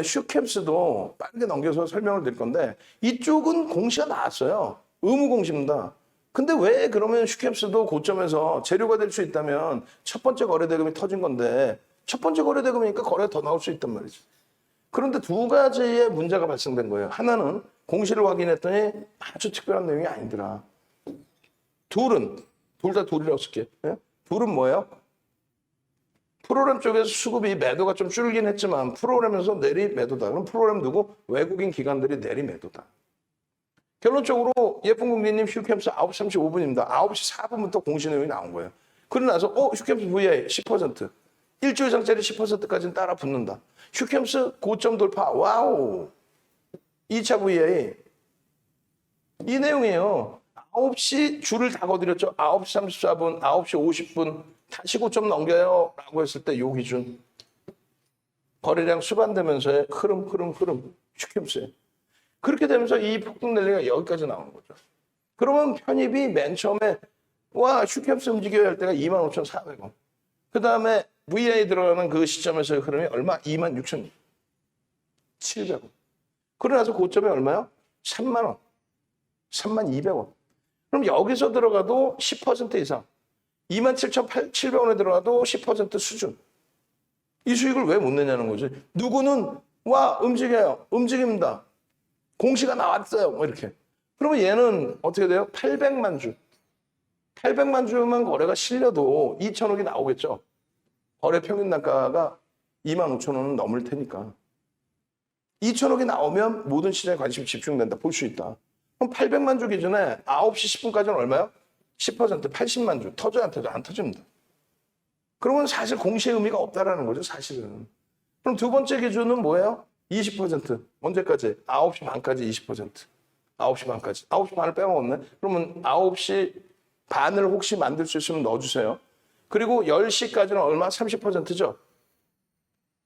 슈캠스도 빠르게 넘겨서 설명을 드릴 건데 이쪽은 공시가 나왔어요. 의무 공시입니다. 근데 왜 그러면 슈캠스도 고점에서 재료가 될 수 있다면 첫 번째 거래대금이 터진 건데 첫 번째 거래대금이니까 거래가 더 나올 수 있단 말이죠. 그런데 두 가지의 문제가 발생된 거예요. 하나는 공시를 확인했더니 아주 특별한 내용이 아니더라. 둘 다 둘이라고 쓸게요. 예? 둘은 뭐예요? 프로그램 쪽에서 수급이 매도가 좀 줄긴 했지만 프로그램에서 내리 매도다. 그럼 프로그램 누구? 외국인 기관들이 내리 매도다. 결론적으로 예쁜 국민님 슈캠스 9시 35분입니다. 9시 4분부터 공시 내용이 나온 거예요. 그러고 나서 슈캠스 VI 10%. 일주 이상짜리 10%까지는 따라 붙는다. 슈캠스 고점 돌파. 와우. 2차 VI. 이 내용이에요. 9시 줄을 다 거드렸죠. 9시 34분, 9시 50분 다시 고점 넘겨요 라고 했을 때 요 기준. 거래량 수반되면서의 흐름 슈캠스에. 그렇게 되면서 이 폭등 랠리가 여기까지 나오는 거죠. 그러면 편입이 맨 처음에 슈캠스 움직여야 할 때가 25,400원. 그 다음에 VI 들어가는 그 시점에서의 흐름이 얼마? 26,700원. 그러고 나서 고점이 얼마요? 3만 원. 3200원. 그럼 여기서 들어가도 10% 이상. 27,700원에 들어가도 10% 수준. 이 수익을 왜 못 내냐는 거지. 누구는 움직여요. 움직입니다. 공시가 나왔어요. 뭐 이렇게. 그러면 얘는 어떻게 돼요? 800만 주. 800만 주만 거래가 실려도 2천억이 나오겠죠. 거래 평균 단가가 25,000원은 넘을 테니까. 2천억이 나오면 모든 시장에 관심이 집중된다. 볼 수 있다. 그럼 800만 주 기준에 9시 10분까지는 얼마요? 10% 80만 주. 터져야 안 터져? 안 터집니다. 그러면 사실 공시의 의미가 없다라는 거죠. 사실은. 그럼 두 번째 기준은 뭐예요? 20%. 언제까지? 9시 반까지 20%. 9시 반까지. 9시 반을 빼먹었네. 그러면 9시 반을 혹시 만들 수 있으면 넣어주세요. 그리고 10시까지는 얼마? 30%죠.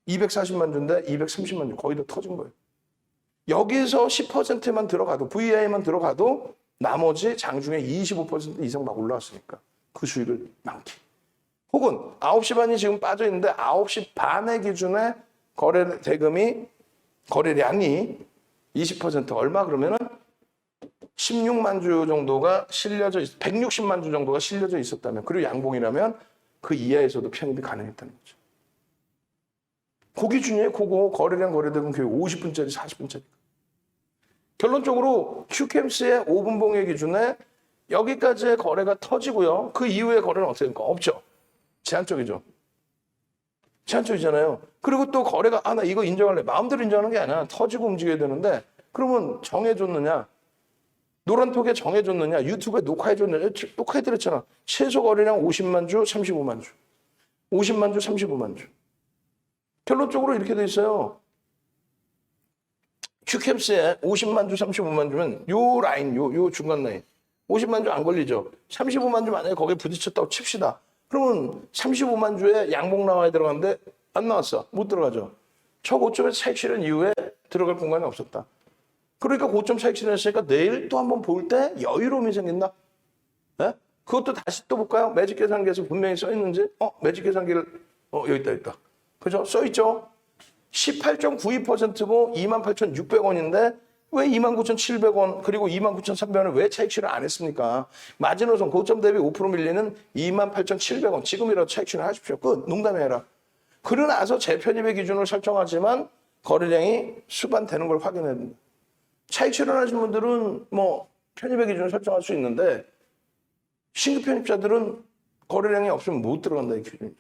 240만 주인데 230만 주. 거의 다 터진 거예요. 여기서 10%만 들어가도 VI만 들어가도 나머지 장중에 25% 이상 막 올라왔으니까 그 수익을 많게. 혹은 9시 반이 지금 빠져 있는데 9시 반의 기준에 거래 대금이 거래량이 20% 얼마 그러면은 16만 주 정도가 실려져 160만 주 정도가 실려져 있었다면 그리고 양봉이라면 그 이하에서도 편입이 가능했다는 거죠. 그 기준이에요. 그거 거래량 거래대금 교육 50분짜리 40분짜리. 결론적으로 슈캠스의 5분봉의 기준에 여기까지의 거래가 터지고요. 그 이후의 거래는 어떻게 됩니까? 없죠. 제한적이죠. 제한적이잖아요. 그리고 또 거래가 나 이거 인정할래. 마음대로 인정하는 게 아니야. 터지고 움직여야 되는데 그러면 정해줬느냐? 노란톡에 정해줬느냐? 유튜브에 녹화해줬느냐? 녹화해드렸잖아. 최소 거래량 50만 주, 35만 주. 50만 주, 35만 주. 결론적으로 이렇게 돼 있어요. 슈캠스에 50만 주, 35만 주면 요 라인, 요 중간 라인. 50만 주 안 걸리죠. 35만 주 만약에 거기에 부딪혔다고 칩시다. 그러면 35만 주에 양봉 나와야 들어갔는데 안 나왔어. 못 들어가죠. 저 고점에서 차익 실현 이후에 들어갈 공간이 없었다. 그러니까 고점 차익 실현했으니까 내일 또 한번 볼 때 여유로움이 생긴다. 네? 그것도 다시 또 볼까요? 매직 계산기에서 분명히 써 있는지? 매직 계산기를 여기 있다. 그죠? 써 있죠? 18.92%고 28,600원인데 왜 29,700원 그리고 29,300원을 왜 차익 실현 안 했습니까? 마지노선 고점 대비 5% 밀리는 28,700원 지금이라도 차익 실현 하십시오. 끝. 농담이 아니라. 그러고 나서 재편입의 기준을 설정하지만 거래량이 수반되는 걸 확인해야 됩니다. 차익 실현하신 분들은 뭐 편입의 기준을 설정할 수 있는데 신규 편입자들은 거래량이 없으면 못 들어간다 이 기준이죠.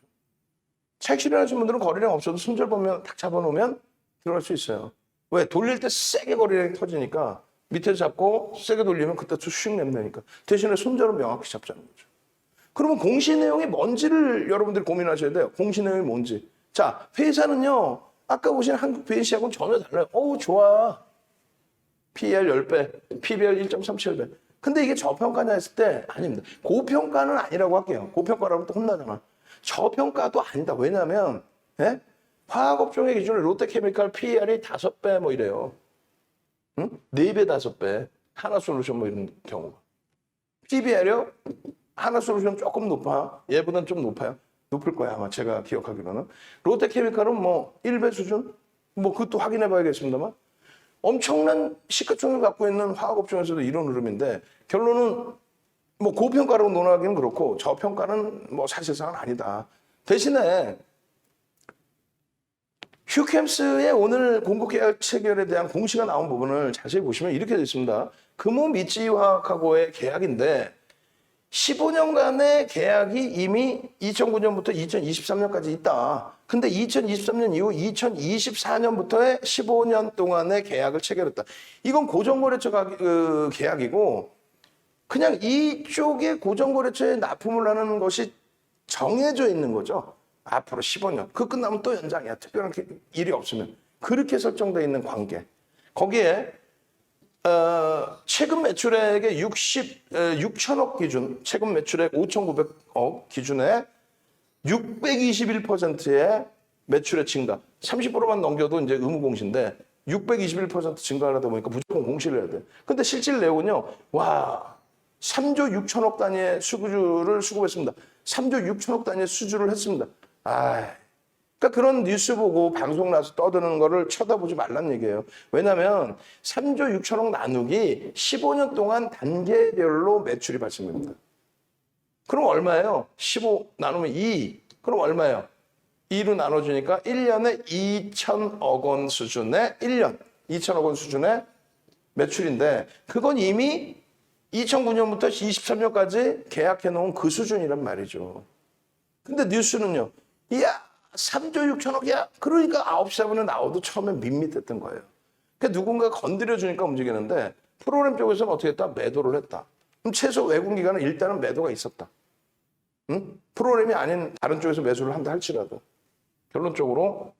차익 실현하신 분들은 거래량 없어도 손절 보면 딱 잡아놓으면 들어갈 수 있어요. 왜? 돌릴 때 세게 거래량이 터지니까 밑에서 잡고 세게 돌리면 그때 수익 내면 되니까. 대신에 손절은 명확히 잡자는 거죠. 그러면 공시 내용이 뭔지를 여러분들이 고민하셔야 돼요. 공시 내용이 뭔지. 자, 회사는요. 아까 보신 한국 BNC하고는 전혀 달라요. 좋아. PER 10배, PBR 1.37배. 근데 이게 저평가냐 했을 때 아닙니다. 고평가는 아니라고 할게요. 고평가라고 또 혼나잖아. 저평가도 아니다. 왜냐하면 화학업종의 기준으로 롯데케미칼 PER이 5배 뭐 이래요. 응? 4배, 5배. 하나솔루션 뭐 이런 경우가. PBR이요? 하나솔루션 조금 높아. 얘보다는 좀 높아요. 높을 거야 아마 제가 기억하기로는. 롯데케미칼은 뭐 1배 수준? 뭐 그것도 확인해 봐야겠습니다만 엄청난 시가총액을 갖고 있는 화학업종에서도 이런 흐름인데 결론은 뭐 고평가라고 논하기는 그렇고 저평가는 뭐 사실상은 아니다. 대신에 휴캠스의 오늘 공급 계약 체결에 대한 공시가 나온 부분을 자세히 보시면 이렇게 되어 있습니다. 금호 미찌화학하고의 계약인데 15년간의 계약이 이미 2009년부터 2023년까지 있다. 근데 2023년 이후 2024년부터의 15년 동안의 계약을 체결했다. 이건 고정거래처 계약이고 그냥 이쪽에 고정거래처에 납품을 하는 것이 정해져 있는 거죠. 앞으로 15년. 그 끝나면 또 연장이야. 특별한 일이 없으면. 그렇게 설정되어 있는 관계. 거기에 최근 매출액의 6천억 기준, 최근 매출액 5,900억 기준에 621%의 매출의 증가. 30%만 넘겨도 이제 의무공시인데 621% 증가를 하다 보니까 무조건 공시를 해야 돼. 근데 실질 내용은요. 와, 3조 6천억 단위의 수주를 수급했습니다. 3조 6천억 단위의 수주를 했습니다. 그러니까 그런 뉴스 보고 방송 나서 떠드는 거를 쳐다보지 말란 얘기예요. 왜냐하면 3조 6천억 나누기 15년 동안 단계별로 매출이 발생됩니다. 그럼 얼마예요? 15 나누면 2. 그럼 얼마예요? 2로 나눠주니까 1년에 2천억 원 수준의 1년 2천억 원 수준의 매출인데 그건 이미 2009년부터 23년까지 계약해 놓은 그 수준이란 말이죠. 근데 뉴스는요. 이야 3조 6천억이야. 그러니까 9시 4분에 나와도 처음에 밋밋했던 거예요. 그러니까 누군가 건드려주니까 움직이는데 프로그램 쪽에서는 어떻게 했다? 매도를 했다. 그럼 최소 외국기관은 일단은 매도가 있었다. 응? 프로그램이 아닌 다른 쪽에서 매수를 한다 할지라도. 결론적으로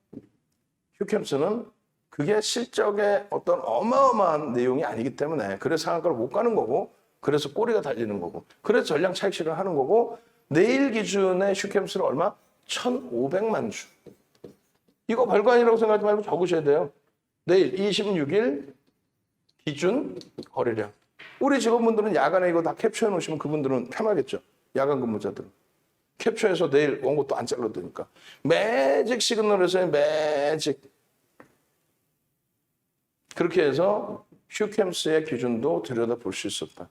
휴캠스는 그게 실적의 어떤 어마어마한 내용이 아니기 때문에 그래서 상한가를 못 가는 거고 그래서 꼬리가 달리는 거고 그래서 전량 차익 실현을 하는 거고 내일 기준의 휴캠스는 얼마? 1,500만 주. 이거 별거 아니라고 생각하지 말고 적으셔야 돼요. 내일 26일 기준 거래량. 우리 직원분들은 야간에 이거 다 캡처해 놓으시면 그분들은 편하겠죠. 야간 근무자들은. 캡처해서 내일 원고 또 안 잘라도 되니까. 매직 시그널에서의 매직. 그렇게 해서 휴캠스의 기준도 들여다볼 수 있었다.